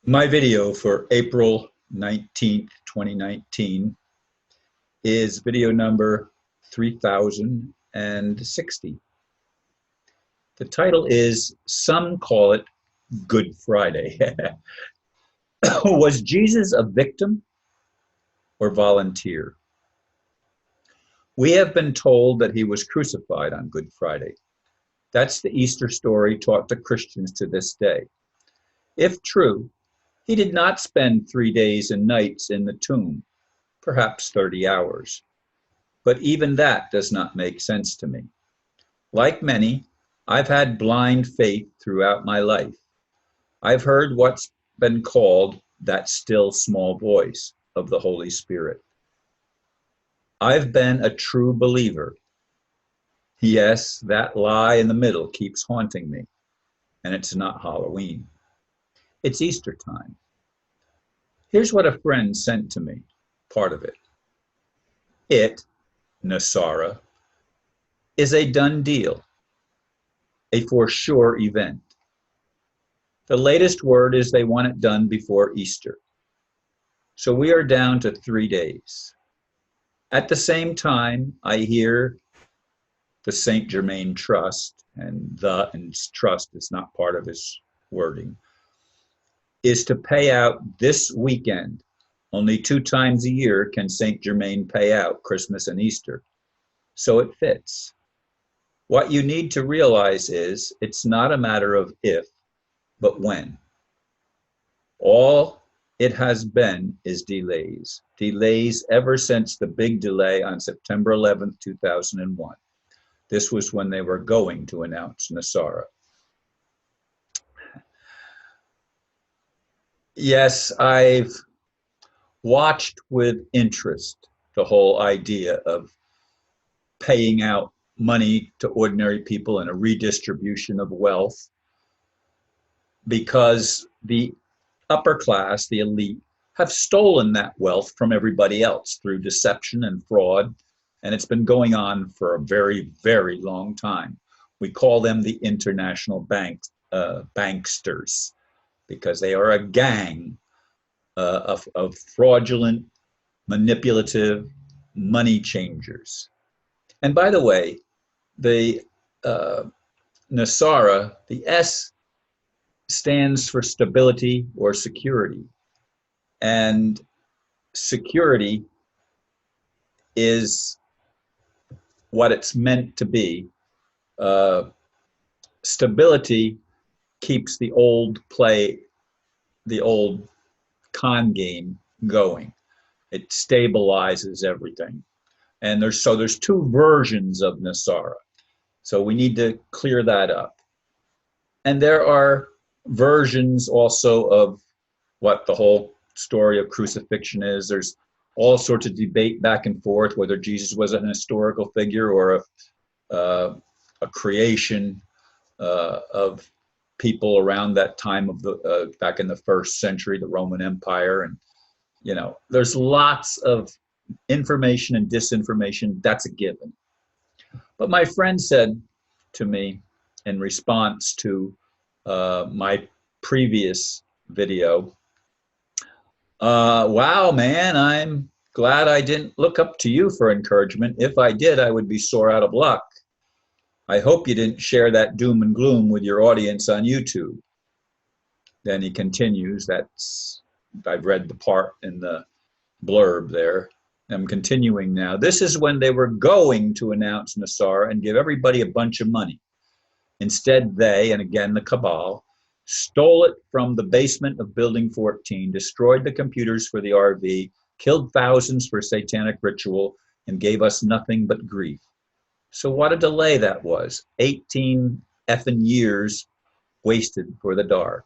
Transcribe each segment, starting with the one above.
My video for April 19th, 2019 is video number 3060. The title is Some Call It Good Friday. Was Jesus a victim or volunteer? We have been told that he was crucified on Good Friday. That's the Easter story taught to Christians to this day. If true, he did not spend 3 days and nights in the tomb, perhaps 30 hours. But even that does not make sense to me. Like many, I've had blind faith throughout my life. I've heard what's been called that still small voice of the Holy Spirit. I've been a true believer. Yes, that lie in the middle keeps haunting me, and it's not Halloween. It's Easter time. Here's what a friend sent to me, part of it. It, NESARA, is a done deal, a for sure event. The latest word is they want it done before Easter. So we are down to 3 days. At the same time, I hear the St. Germaine Trust, and trust is not part of his wording, is to pay out this weekend. Only 2 times a year can St. Germaine pay out, Christmas and Easter. So it fits. What you need to realize is it's not a matter of if, but when. All it has been is delays. Delays ever since the big delay on September 11th, 2001. This was when they were going to announce NESARA. Yes, I've watched with interest the whole idea of paying out money to ordinary people and a redistribution of wealth, because the upper class, the elite, have stolen that wealth from everybody else through deception and fraud, and it's been going on for a very, very long time. We call them the international banksters, because they are a gang of fraudulent, manipulative money changers. And by the way, the NESARA, the S stands for stability or security. And security is what it's meant to be. Stability keeps the old con game going. It stabilizes everything. And there's 2 versions of NESARA. So we need to clear that up. And there are versions also of what the whole story of crucifixion is. There's all sorts of debate back and forth whether Jesus was an historical figure or a creation of people around that time of the back in the 1st century, the Roman Empire. And there's lots of information and disinformation. That's a given. But my friend said to me in response to my previous video, wow, man, I'm glad I didn't look up to you for encouragement. If I did, I would be sore out of luck. I hope you didn't share that doom and gloom with your audience on YouTube. Then he continues, I've read the part in the blurb there. I'm continuing now. This is when they were going to announce NESARA and give everybody a bunch of money. Instead, they, and again the cabal, stole it from the basement of Building 14, destroyed the computers for the RV, killed thousands for satanic ritual, and gave us nothing but grief. So what a delay that was. 18 effing years wasted for the dark.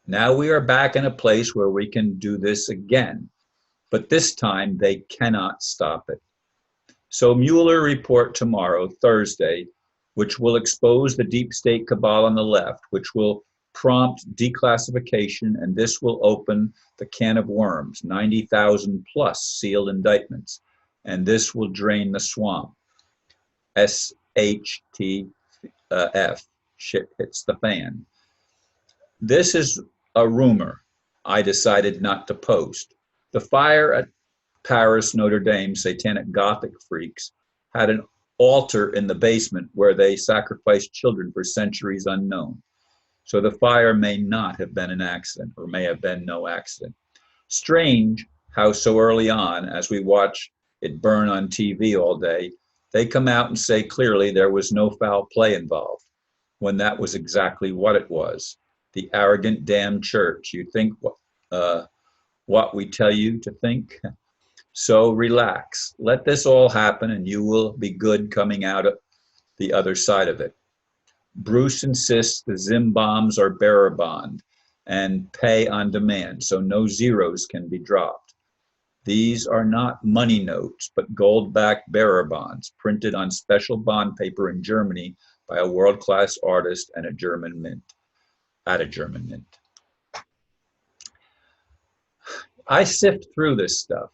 Now we are back in a place where we can do this again. But this time they cannot stop it. So Mueller report tomorrow, Thursday, which will expose the deep state cabal on the left, which will prompt declassification, and this will open the can of worms, 90,000 plus sealed indictments, and this will drain the swamp. SHTF, shit hits the fan. This is a rumor. I decided not to post. The fire at Paris Notre Dame Satanic Gothic freaks had an altar in the basement where they sacrificed children for centuries unknown. So the fire may not have been an accident, or may have been no accident. Strange how so early on, as we watch it burn on TV all day, they come out and say clearly there was no foul play involved, when that was exactly what it was. The arrogant damn church. You think what we tell you to think? So relax. Let this all happen and you will be good coming out of the other side of it. Bruce insists the Zim bombs are bearer bond and pay on demand, so no zeros can be dropped. These are not money notes, but gold-backed bearer bonds printed on special bond paper in Germany by a world-class artist and a German mint, at a German mint. I sift through this stuff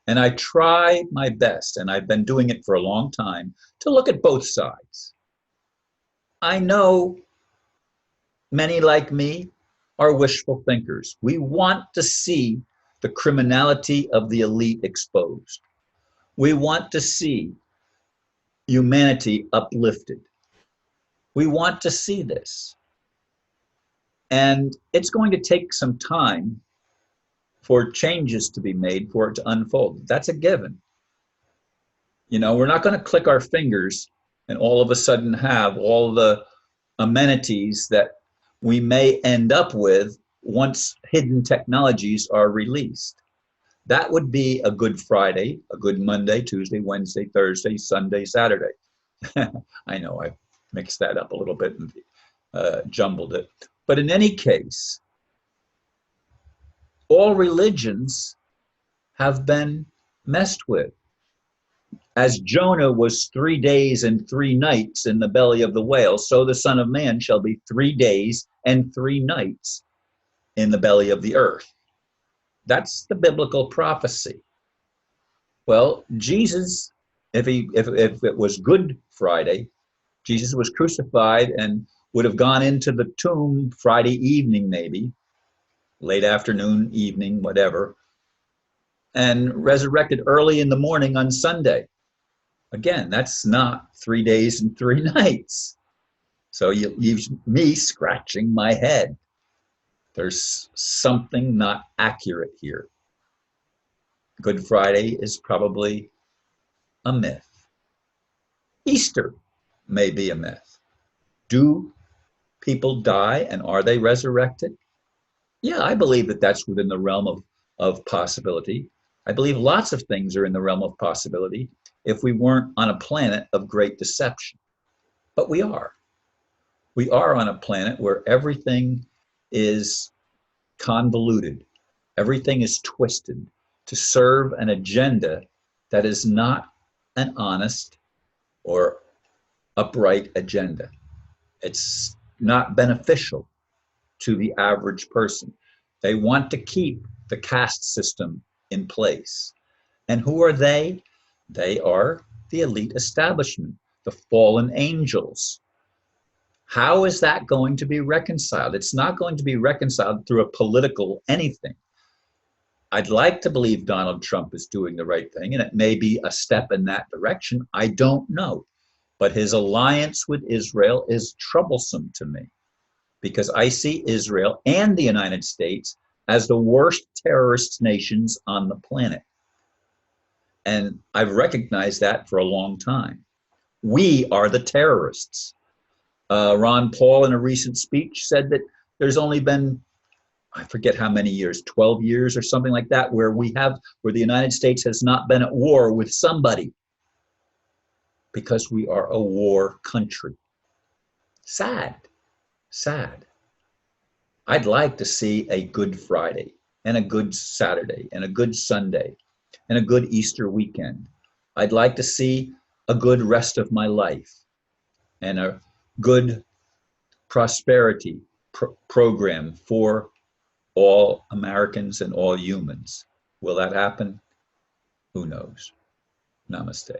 and I try my best, and I've been doing it for a long time, to look at both sides. I know many like me are wishful thinkers. We want to see the criminality of the elite exposed. We want to see humanity uplifted. We want to see this. And it's going to take some time for changes to be made, for it to unfold. That's a given. You know, we're not going to click our fingers and all of a sudden have all the amenities that we may end up with once hidden technologies are released. That would be a good Friday, a good Monday, Tuesday, Wednesday, Thursday, Sunday, Saturday. I know I mixed that up a little bit and jumbled it. But in any case, all religions have been messed with. As Jonah was 3 days and 3 nights in the belly of the whale, so the Son of Man shall be 3 days and 3 nights in the belly of the earth. That's the biblical prophecy. Well, Jesus, if it was Good Friday, Jesus was crucified and would have gone into the tomb Friday evening, maybe, late afternoon, evening, whatever, and resurrected early in the morning on Sunday. Again, that's not 3 days and 3 nights. So you leave me scratching my head. There's something not accurate here. Good Friday is probably a myth. Easter may be a myth. Do people die and are they resurrected? Yeah, I believe that that's within the realm of possibility. I believe lots of things are in the realm of possibility if we weren't on a planet of great deception. But we are. We are on a planet where everything is convoluted. Everything is twisted to serve an agenda that is not an honest or upright agenda. It's not beneficial to the average person. They want to keep the caste system in place. And who are they? They are the elite establishment, the fallen angels. How is that going to be reconciled? It's not going to be reconciled through a political anything. I'd like to believe Donald Trump is doing the right thing, and it may be a step in that direction. I don't know. But his alliance with Israel is troublesome to me, because I see Israel and the United States as the worst terrorist nations on the planet. And I've recognized that for a long time. We are the terrorists. Ron Paul, in a recent speech, said that there's only been, I forget how many years, 12 years or something like that, where the United States has not been at war with somebody, because we are a war country. Sad, sad. I'd like to see a Good Friday and a Good Saturday and a Good Sunday and a good Easter weekend. I'd like to see a good rest of my life and a good prosperity program for all Americans and all humans. Will that happen? Who knows? Namaste.